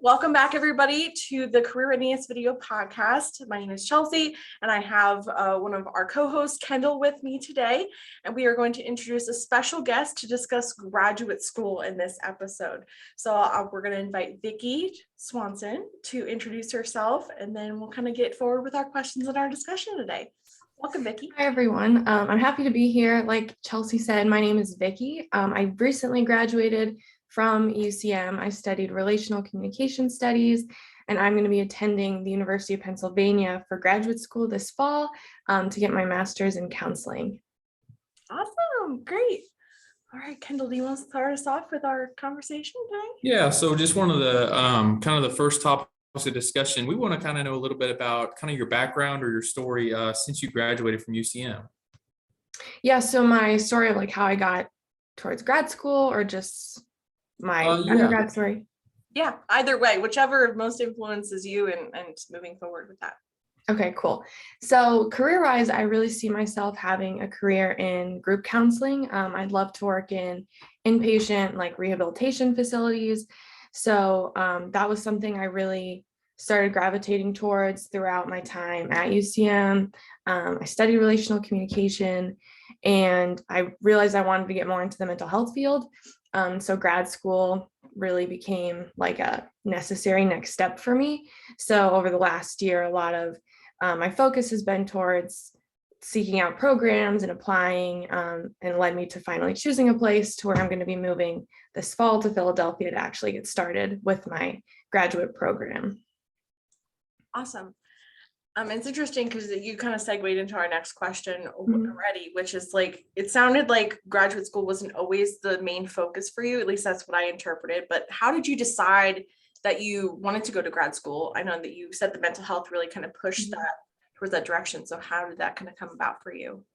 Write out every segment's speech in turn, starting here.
Welcome back, everybody, to the Career Readiness Video Podcast. My name is Chelsea, and I have one of our co-hosts, Kendall, with me today, and we are going to introduce a special guest to discuss graduate school in this episode. So we're going to invite Vicki Swanson to introduce herself, and then we'll kind of get forward with our questions and our discussion today. Welcome, Vicki. Hi, everyone. I'm happy to be here. Like Chelsea said, my name is Vicki. I recently graduated from UCM. I studied relational communication studies, and I'm going to be attending the University of Pennsylvania for graduate school this fall to get my master's in counseling. Awesome. Great. All right, Kendall, do you want to start us off with our conversation today? Yeah, so just one of the kind of the first topics of discussion, we want to kind of know a little bit about kind of your background or your story since you graduated from UCM. Yeah, so my story of like how I got towards grad school or just my undergrad story. Yeah, either way, whichever most influences you and moving forward with that. Okay, cool. So career-wise, I really see myself having a career in group counseling. I'd love to work in inpatient like rehabilitation facilities. So that was something I really started gravitating towards throughout my time at UCM. I studied relational communication, and I realized I wanted to get more into the mental health field. So grad school really became like a necessary next step for me. So over the last year, a lot of my focus has been towards seeking out programs and applying, and led me to finally choosing a place to where I'm going to be moving this fall to Philadelphia to actually get started with my graduate program. Awesome. It's interesting because you kind of segued into our next question already, which is like, it sounded like graduate school wasn't always the main focus for you. At least that's what I interpreted. But how did you decide that you wanted to go to grad school? I know that you said the mental health really kind of pushed that towards that direction. So how did that kind of come about for you?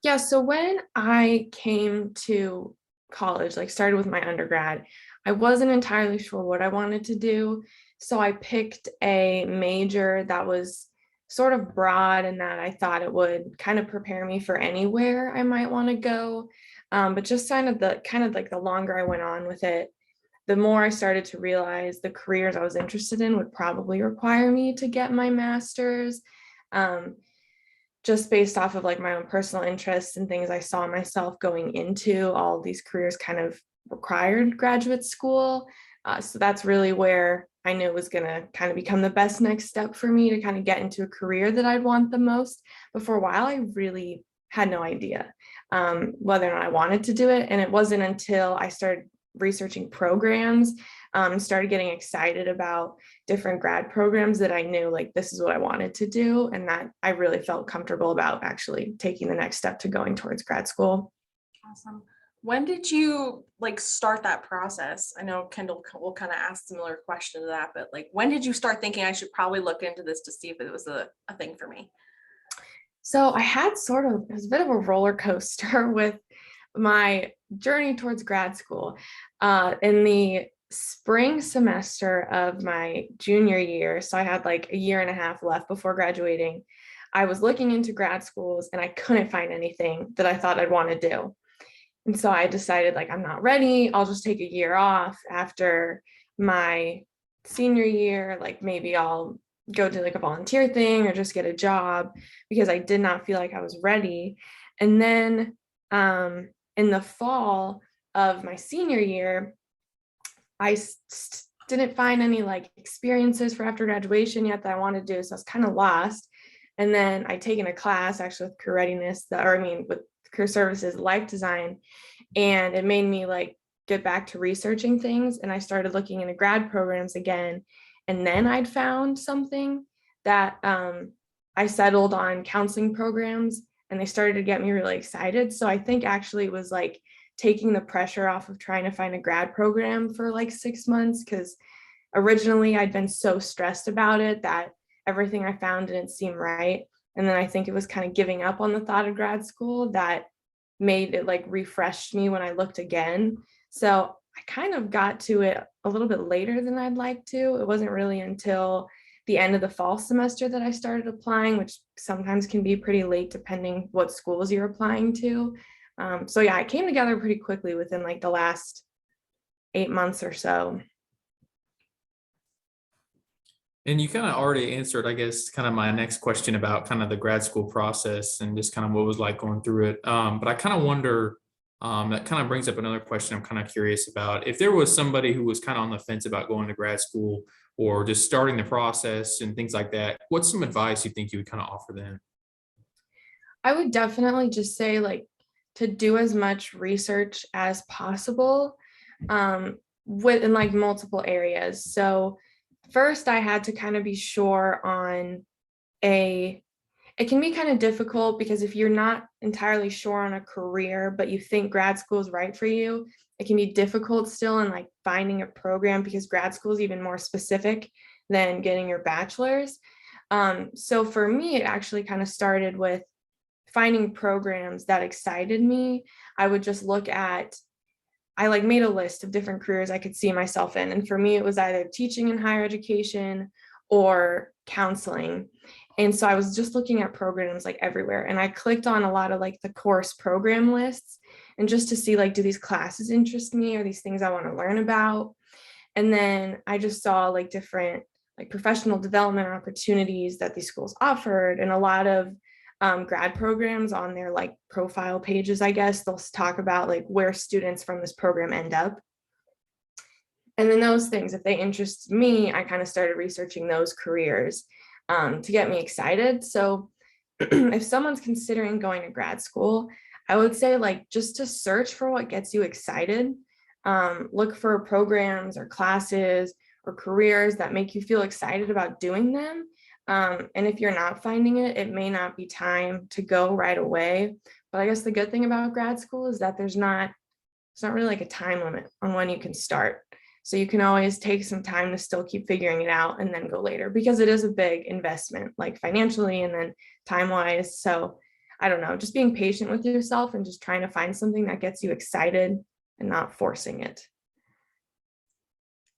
Yeah, so when I came to college, like started with my undergrad, I wasn't entirely sure what I wanted to do. So I picked a major that was sort of broad and that I thought it would kind of prepare me for anywhere I might want to go. But just kind of the longer I went on with it, the more I started to realize the careers I was interested in would probably require me to get my master's, just based off of like my own personal interests and things I saw myself going into. All of these careers kind of required graduate school. So that's really where I knew it was going to kind of become the best next step for me to kind of get into a career that I'd want the most. But for a while, I really had no idea whether or not I wanted to do it. And it wasn't until I started researching programs, started getting excited about different grad programs that I knew like this is what I wanted to do, and that I really felt comfortable about actually taking the next step to going towards grad school. Awesome. When did you like start that process? I know Kendall will kind of ask similar question to that, but like when did you start thinking I should probably look into this to see if it was a thing for me? So I had it was a bit of a roller coaster with my journey towards grad school. In the spring semester of my junior year, so I had like a year and a half left before graduating, I was looking into grad schools and I couldn't find anything that I thought I'd want to do. And so I decided like, I'm not ready. I'll just take a year off after my senior year. Like maybe I'll go to like a volunteer thing or just get a job, because I did not feel like I was ready. And then in the fall of my senior year, I didn't find any like experiences for after graduation yet that I wanted to do. So I was kind of lost. And then I'd taken a class actually with career readiness, with career services, life design, and it made me like get back to researching things. And I started looking into grad programs again, and then I'd found something that I settled on counseling programs, and they started to get me really excited. So I think actually it was like taking the pressure off of trying to find a grad program for like 6 months, because originally I'd been so stressed about it that everything I found didn't seem right. And then I think it was kind of giving up on the thought of grad school that made it like refreshed me when I looked again. So I kind of got to it a little bit later than I'd like to. It wasn't really until the end of the fall semester that I started applying, which sometimes can be pretty late depending what schools you're applying to. So yeah, it came together pretty quickly within like the last 8 months or so. And you kind of already answered, I guess, kind of my next question about kind of the grad school process and just kind of what it was like going through it. But I kind of wonder, that kind of brings up another question I'm kind of curious about. If there was somebody who was kind of on the fence about going to grad school or just starting the process and things like that, what's some advice you think you would kind of offer them? I would definitely just say like to do as much research as possible within like multiple areas. So first I had to kind of be sure on a it can be kind of difficult because if you're not entirely sure on a career, but you think grad school is right for you, it can be difficult still in like finding a program because grad school is even more specific than getting your bachelor's. So for me, it actually kind of started with finding programs that excited me. I would just look at, I like made a list of different careers I could see myself in. And for me, it was either teaching in higher education or counseling. And so I was just looking at programs like everywhere. And I clicked on a lot of like the course program lists and just to see like, do these classes interest me? Are these things I want to learn about? And then I just saw like different like professional development opportunities that these schools offered and a lot of grad programs on their like profile pages, I guess they'll talk about like where students from this program end up. And then those things, if they interest me, I kind of started researching those careers to get me excited. So if someone's considering going to grad school, I would say like just to search for what gets you excited. Look for programs or classes or careers that make you feel excited about doing them. And if you're not finding it, it may not be time to go right away. But I guess the good thing about grad school is that it's not really like a time limit on when you can start. So you can always take some time to still keep figuring it out and then go later because it is a big investment, like financially and then time wise. So I don't know, just being patient with yourself and just trying to find something that gets you excited and not forcing it.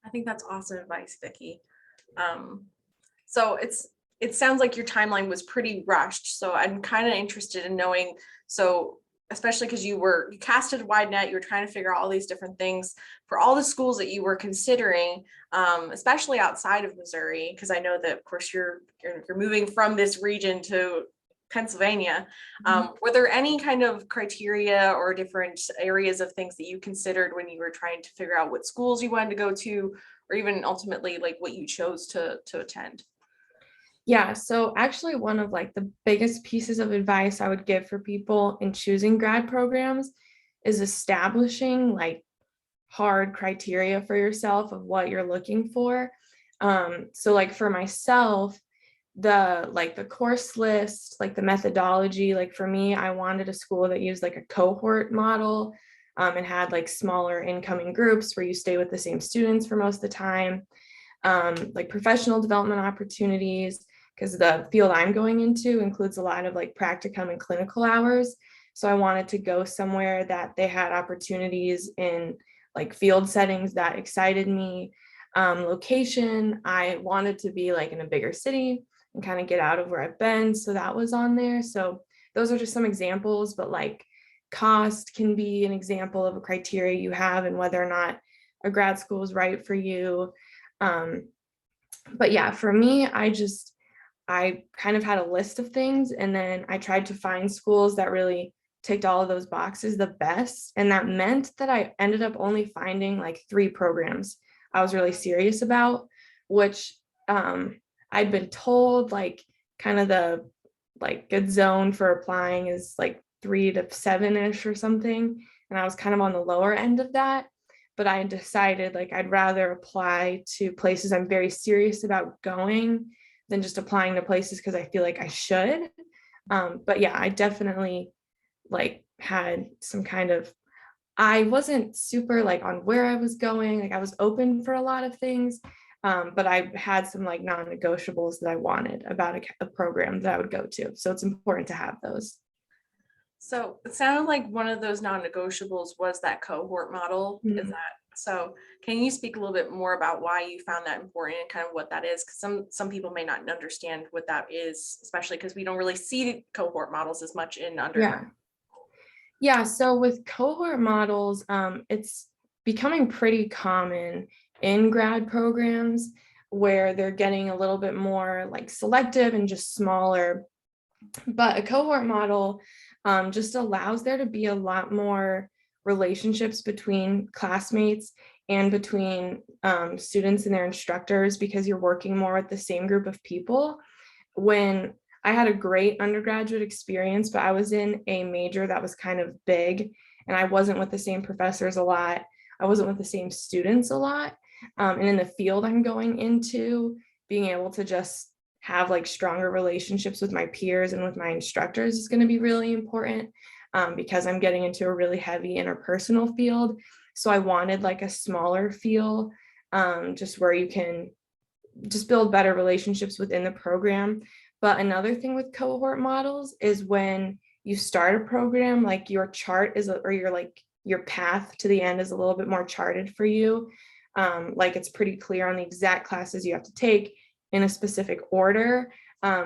I think that's awesome advice, Vicki. So it sounds like your timeline was pretty rushed. So I'm kind of interested in knowing, so especially because you casted a wide net, you were trying to figure out all these different things for all the schools that you were considering, especially outside of Missouri, because I know that of course you're moving from this region to Pennsylvania. Were there any kind of criteria or different areas of things that you considered when you were trying to figure out what schools you wanted to go to, or even ultimately like what you chose to attend? Yeah, so actually one of like the biggest pieces of advice I would give for people in choosing grad programs is establishing like hard criteria for yourself of what you're looking for. So like for myself, the course list, like the methodology, like for me, I wanted a school that used like a cohort model and had like smaller incoming groups where you stay with the same students for most of the time, like professional development opportunities, because the field I'm going into includes a lot of like practicum and clinical hours. So I wanted to go somewhere that they had opportunities in like field settings that excited me. Location, I wanted to be like in a bigger city and kind of get out of where I've been. So that was on there. So those are just some examples, but like cost can be an example of a criteria you have and whether or not a grad school is right for you. But yeah, for me, I kind of had a list of things and then I tried to find schools that really ticked all of those boxes the best. And that meant that I ended up only finding like 3 programs I was really serious about, which I'd been told like kind of the like good zone for applying is like 3 to 7-ish or something. And I was kind of on the lower end of that. But I decided like I'd rather apply to places I'm very serious about going than just applying to places because I feel like I should. But yeah, I definitely like had some kind of, I wasn't super like on where I was going. Like I was open for a lot of things, but I had some like non-negotiables that I wanted about a program that I would go to. So it's important to have those. So it sounded like one of those non-negotiables was that cohort model. Is Mhm. that so? Can you speak a little bit more about why you found that important and kind of what that is? Because some people may not understand what that is, especially because we don't really see cohort models as much in undergrad. Yeah. Yeah, so with cohort models, it's becoming pretty common in grad programs. where they're getting a little bit more like selective and just smaller. But a cohort model just allows there to be a lot more relationships between classmates and between students and their instructors, because you're working more with the same group of people. When I had a great undergraduate experience, but I was in a major that was kind of big, and I wasn't with the same professors a lot. I wasn't with the same students a lot. And in the field I'm going into, being able to just have like stronger relationships with my peers and with my instructors is going to be really important, because I'm getting into a really heavy interpersonal field. So I wanted like a smaller feel, just where you can just build better relationships within the program. But another thing with cohort models is when you start a program, like your chart is, or your path to the end is a little bit more charted for you. Like it's pretty clear on the exact classes you have to take in a specific order,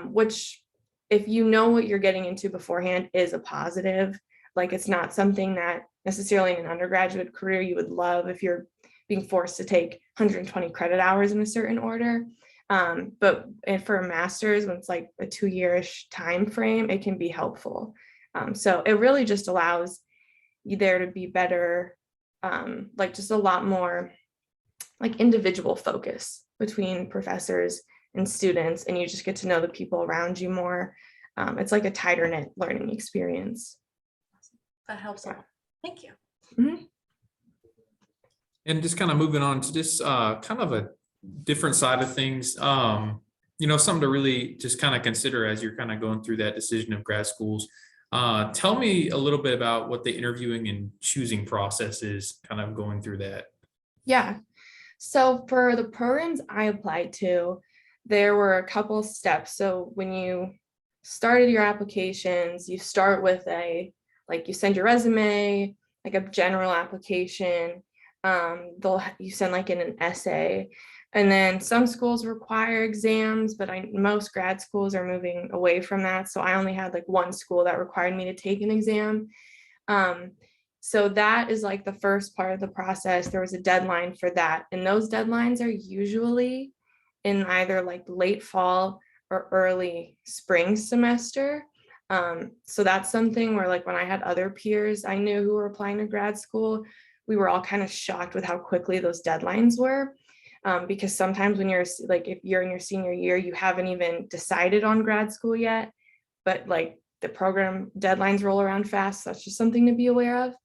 which if you know what you're getting into beforehand is a positive. Like it's not something that necessarily in an undergraduate career you would love if you're being forced to take 120 credit hours in a certain order. But for a master's, when it's like a 2-year-ish time frame, it can be helpful. So it really just allows you there to be better, like just a lot more like individual focus between professors and students, and you just get to know the people around you more. It's like a tighter knit learning experience. That helps a lot. Thank you. Mhm. And just kind of moving on to this kind of a different side of things, something to really just kind of consider as you're kind of going through that decision of grad schools. Tell me a little bit about what the interviewing and choosing process is, kind of going through that. Yeah. So for the programs I applied to, there were a couple steps. So when you started your applications, you start with you send your resume, like a general application. You send like in an essay, and then some schools require exams, but most grad schools are moving away from that. So I only had like one school that required me to take an exam. So that is like the first part of the process. There was a deadline for that, and those deadlines are usually in either like late fall or early spring semester. So that's something where like when I had other peers I knew who were applying to grad school, we were all kind of shocked with how quickly those deadlines were. Because sometimes when you're like, if you're in your senior year, you haven't even decided on grad school yet, but like the program deadlines roll around fast. So that's just something to be aware of.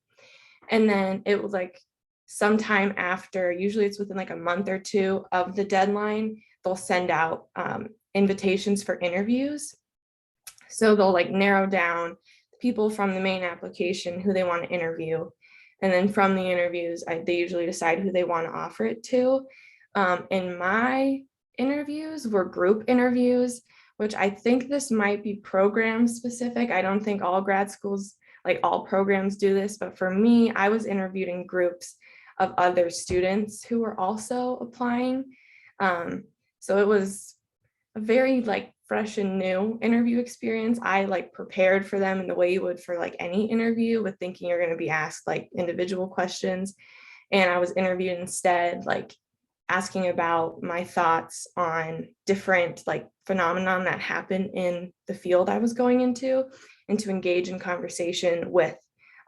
And then it was like sometime after, usually it's within like a month or two of the deadline, they'll send out invitations for interviews. So they'll like narrow down people from the main application who they want to interview. And then from the interviews, they usually decide who they want to offer it to. And my interviews were group interviews, which I think this might be program specific. I don't think all grad schools, like all programs do this, but for me, I was interviewed in groups of other students who were also applying. So it was a very like fresh and new interview experience. I like prepared for them in the way you would for like any interview, with thinking you're going to be asked like individual questions. And I was interviewed instead, like asking about my thoughts on different like phenomenon that happened in the field I was going into, and to engage in conversation with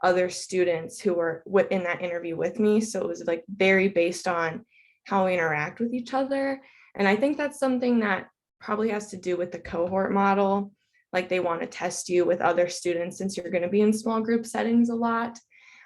other students who were in that interview with me. So it was like very based on how we interact with each other. And I think that's something that probably has to do with the cohort model. Like they want to test you with other students since you're going to be in small group settings a lot.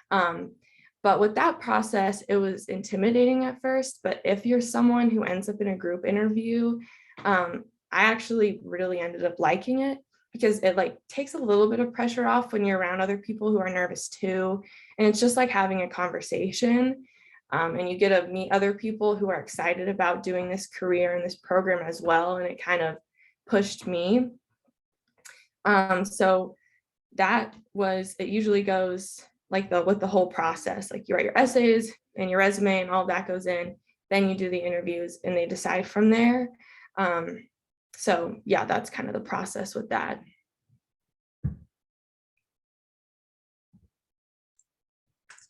But with that process, it was intimidating at first. But if you're someone who ends up in a group interview, I actually really ended up liking it, because it like takes a little bit of pressure off when you're around other people who are nervous too. And it's just like having a conversation. And you get to meet other people who are excited about doing this career and this program as well. And it kind of pushed me. So that was, it usually goes like with the whole process, like you write your essays and your resume and all that goes in, then you do the interviews and they decide from there. So yeah, that's kind of the process with that.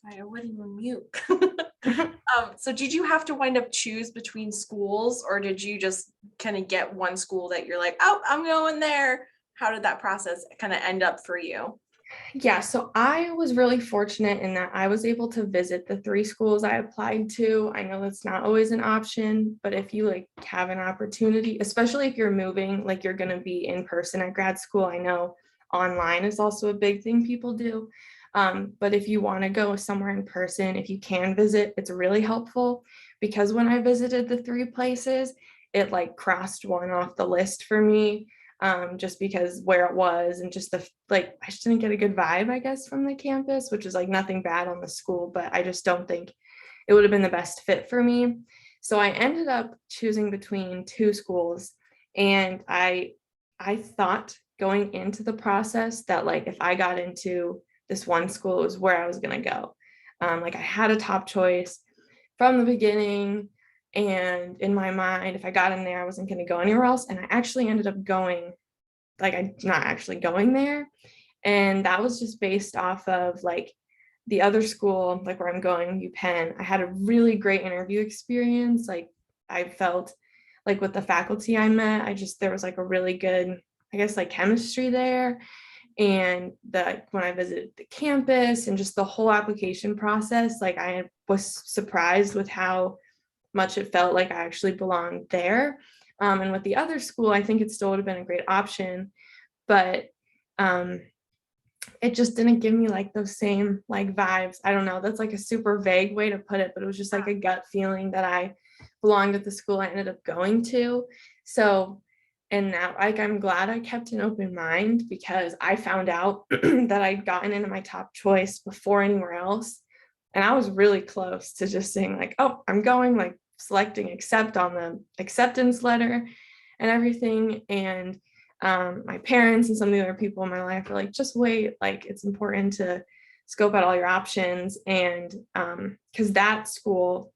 I wouldn't even mute. So did you have to wind up choose between schools, or did you just kind of get one school that you're like, oh, I'm going there? How did that process kind of end up for you? Yeah, so I was really fortunate in that I was able to visit the 3 schools I applied to. I know that's not always an option, but if you like have an opportunity, especially if you're moving, like you're going to be in person at grad school, I know online is also a big thing people do. But if you want to go somewhere in person, if you can visit, it's really helpful, because when I visited the 3 places, it like crossed one off the list for me, just because where it was and just I just didn't get a good vibe, I guess, from the campus, which is like nothing bad on the school, but I just don't think it would have been the best fit for me. So I ended up choosing between 2 schools, and I thought going into the process that like if I got into this one school, it was where I was gonna go. Like I had a top choice from the beginning. And in my mind, if I got in there, I wasn't going to go anywhere else. And I actually ended up going, like, I'm not actually going there. And that was just based off of like the other school, like where I'm going, UPenn. I had a really great interview experience. Like, I felt like with the faculty I met, there was like a really good, I guess, like chemistry there. And when I visited the campus and just the whole application process, like I was surprised with how much it felt like I actually belonged there. And with the other school, I think it still would have been a great option, but it just didn't give me like those same like vibes. I don't know. That's like a super vague way to put it, but it was just like a gut feeling that I belonged at the school I ended up going to. So, and now like I'm glad I kept an open mind, because I found out that I'd gotten into my top choice before anywhere else. And I was really close to just saying like, oh, I'm going, like selecting accept on the acceptance letter and everything. And my parents and some of the other people in my life are like, just wait, like it's important to scope out all your options. And because that school,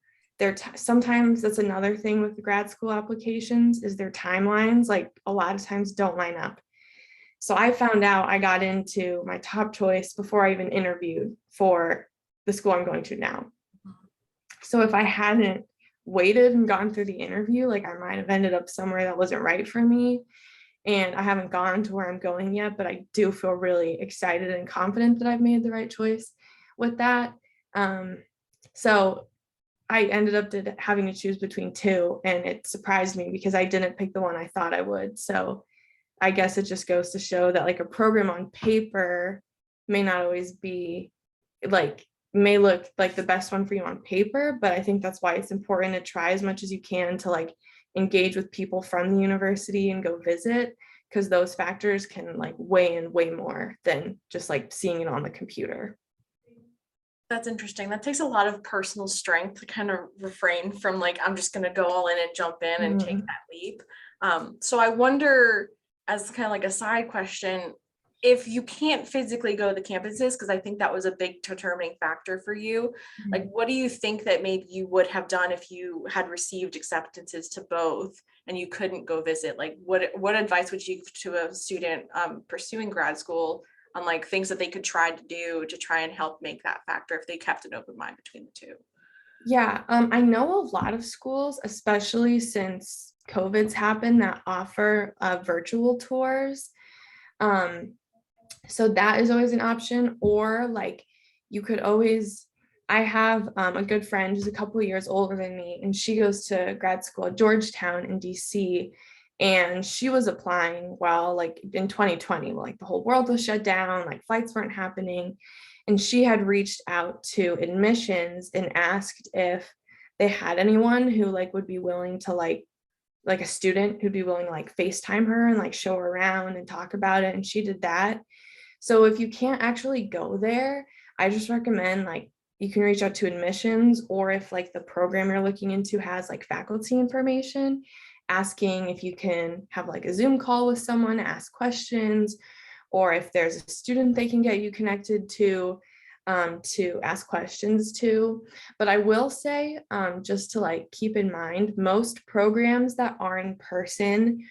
sometimes that's another thing with the grad school applications, is their timelines, like a lot of times don't line up. So I found out I got into my top choice before I even interviewed for the school I'm going to now. So if I hadn't waited and gone through the interview, like I might have ended up somewhere that wasn't right for me. And I haven't gone to where I'm going yet, but I do feel really excited and confident that I've made the right choice with that. So I ended up having to choose between 2, and it surprised me because I didn't pick the one I thought I would. So I guess it just goes to show that like a program on paper may not always be like, may look like the best one for you on paper, but I think that's why it's important to try as much as you can to like engage with people from the university and go visit, because those factors can like weigh in way more than just like seeing it on the computer. That's interesting. That takes a lot of personal strength to kind of refrain from like, I'm just going to go all in and jump in and take that leap. So I wonder, as kind of like a side question, if you can't physically go to the campuses, because I think that was a big determining factor for you, like what do you think that maybe you would have done if you had received acceptances to both and you couldn't go visit? Like what advice would you give to a student pursuing grad school on like things that they could try to do to try and help make that factor if they kept an open mind between the 2? Yeah, I know a lot of schools, especially since COVID's happened, that offer virtual tours. So that is always an option. Or like you could always, I have a good friend who's a couple of years older than me, and she goes to grad school at Georgetown in DC. And she was applying while like in 2020, like the whole world was shut down, like flights weren't happening. And she had reached out to admissions and asked if they had anyone who like would be willing to like a student who'd be willing to like FaceTime her and like show her around and talk about it. And she did that. So if you can't actually go there, I just recommend like you can reach out to admissions, or if like the program you're looking into has like faculty information, asking if you can have like a Zoom call with someone, ask questions, or if there's a student they can get you connected to ask questions to. But I will say, just to like keep in mind, most programs that are in person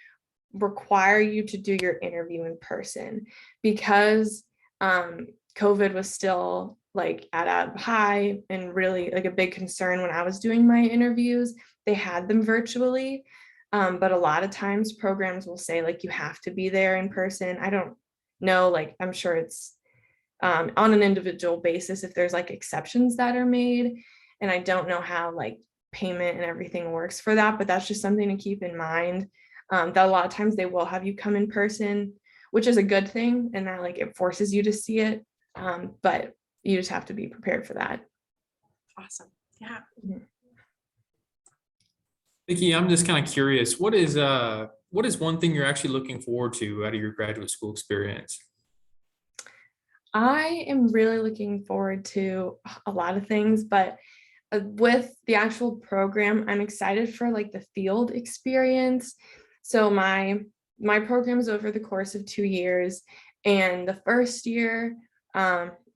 require you to do your interview in person, because COVID was still like at a high and really like a big concern when I was doing my interviews. They had them virtually, but a lot of times programs will say like you have to be there in person. I don't know, like I'm sure it's on an individual basis if there's like exceptions that are made, and I don't know how like payment and everything works for that, but that's just something to keep in mind, that a lot of times they will have you come in person, which is a good thing, and that like it forces you to see it, but you just have to be prepared for that. Awesome. Yeah. Vicki, I'm just kind of curious, what is one thing you're actually looking forward to out of your graduate school experience? I am really looking forward to a lot of things, but with the actual program, I'm excited for like the field experience. So my program is over the course of 2 years, and the first year,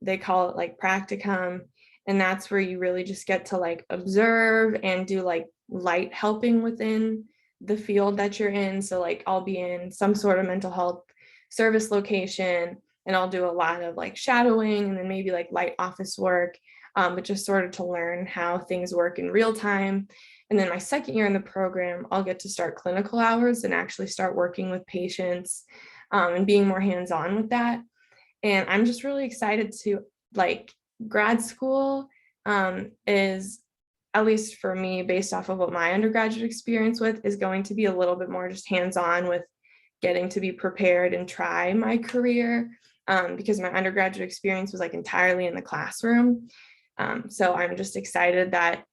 they call it like practicum, and that's where you really just get to like observe and do like light helping within the field that you're in. So like I'll be in some sort of mental health service location, and I'll do a lot of like shadowing and then maybe like light office work, but just sort of to learn how things work in real time. And then my second year in the program, I'll get to start clinical hours and actually start working with patients, and being more hands-on with that. And I'm just really excited to like grad school, is, at least for me, based off of what my undergraduate experience with, is going to be a little bit more just hands-on with getting to be prepared and try my career, because my undergraduate experience was like entirely in the classroom. So I'm just excited that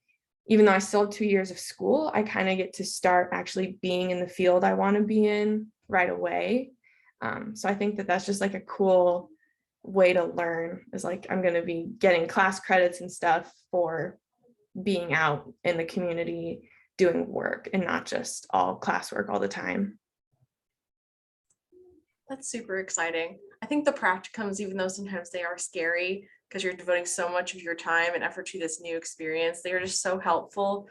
even though I still have 2 years of school, I kind of get to start actually being in the field I want to be in right away. So I think that that's just like a cool way to learn, is like I'm going to be getting class credits and stuff for being out in the community doing work and not just all classwork all the time. That's super exciting. I think the practicums, even though sometimes they are scary because you're devoting so much of your time and effort to this new experience, they are just so helpful,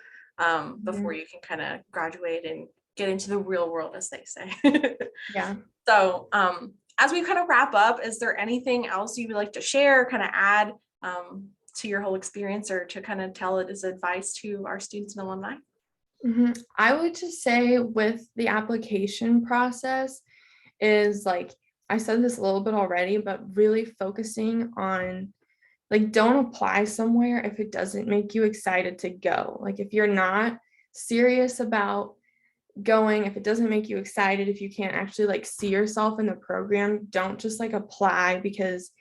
before you can kind of graduate and get into the real world, as they say. Yeah. So as we kind of wrap up, is there anything else you would like to share, kind of add to your whole experience, or to kind of tell it as advice to our students and alumni? I would just say with the application process is like, I said this a little bit already, but really focusing on like, don't apply somewhere if it doesn't make you excited to go. Like if you're not serious about going, if it doesn't make you excited, if you can't actually like see yourself in the program, don't just like apply because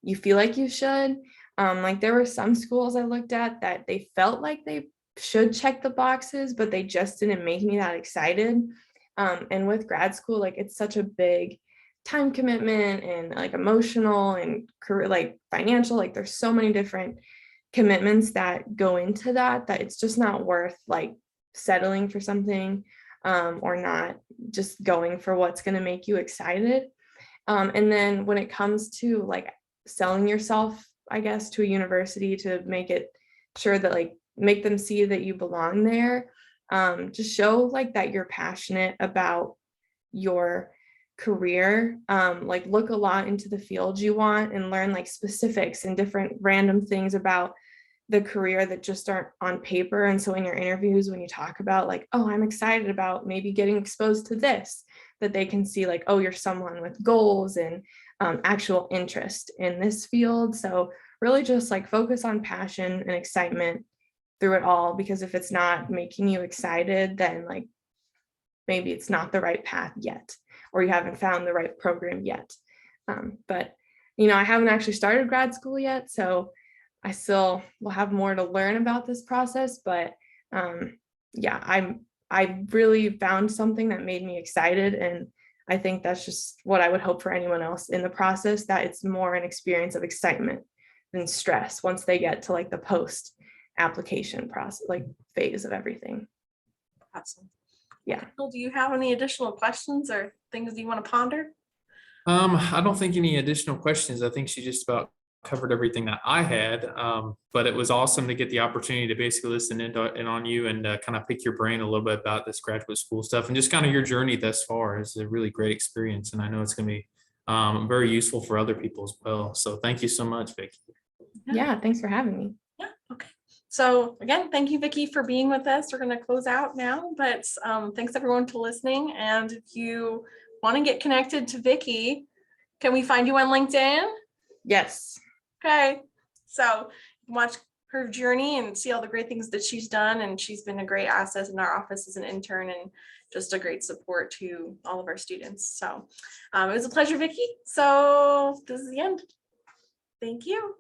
you feel like you should. Like there were some schools I looked at that they felt like they should check the boxes, but they just didn't make me that excited. And with grad school, like it's such a big time commitment and like emotional and career, like financial, like there's so many different commitments that go into that, that it's just not worth like settling for something, or not just going for what's going to make you excited. And then when it comes to like selling yourself, I guess, to a university to make it sure that like make them see that you belong there, just show like that you're passionate about your career, like look a lot into the field you want and learn like specifics and different random things about the career that just aren't on paper. And so in your interviews, when you talk about like, oh, I'm excited about maybe getting exposed to this, that they can see like, oh, you're someone with goals and actual interest in this field. So really just like focus on passion and excitement through it all, because if it's not making you excited, then like maybe it's not the right path yet, or you haven't found the right program yet. But I haven't actually started grad school yet, so I still will have more to learn about this process. But yeah, I really found something that made me excited, and I think that's just what I would hope for anyone else in the process, that it's more an experience of excitement than stress once they get to like the post application process, like phase of everything. Awesome. Yeah. Do you have any additional questions or things you want to ponder? I don't think any additional questions. I think she just about covered everything that I had. But it was awesome to get the opportunity to basically listen in on you and kind of pick your brain a little bit about this graduate school stuff, and just kind of your journey thus far. Is a really great experience, and I know it's going to be very useful for other people as well. So thank you so much, Vicki. Yeah, thanks for having me. Yeah, okay. So again, thank you, Vicki, for being with us. We're going to close out now, but thanks everyone for listening. And if you want to get connected to Vicki, can we find you on LinkedIn? Yes. Okay, so watch her journey and see all the great things that she's done, and she's been a great asset in our office as an intern and just a great support to all of our students. So it was a pleasure, Vicki. So this is the end. Thank you.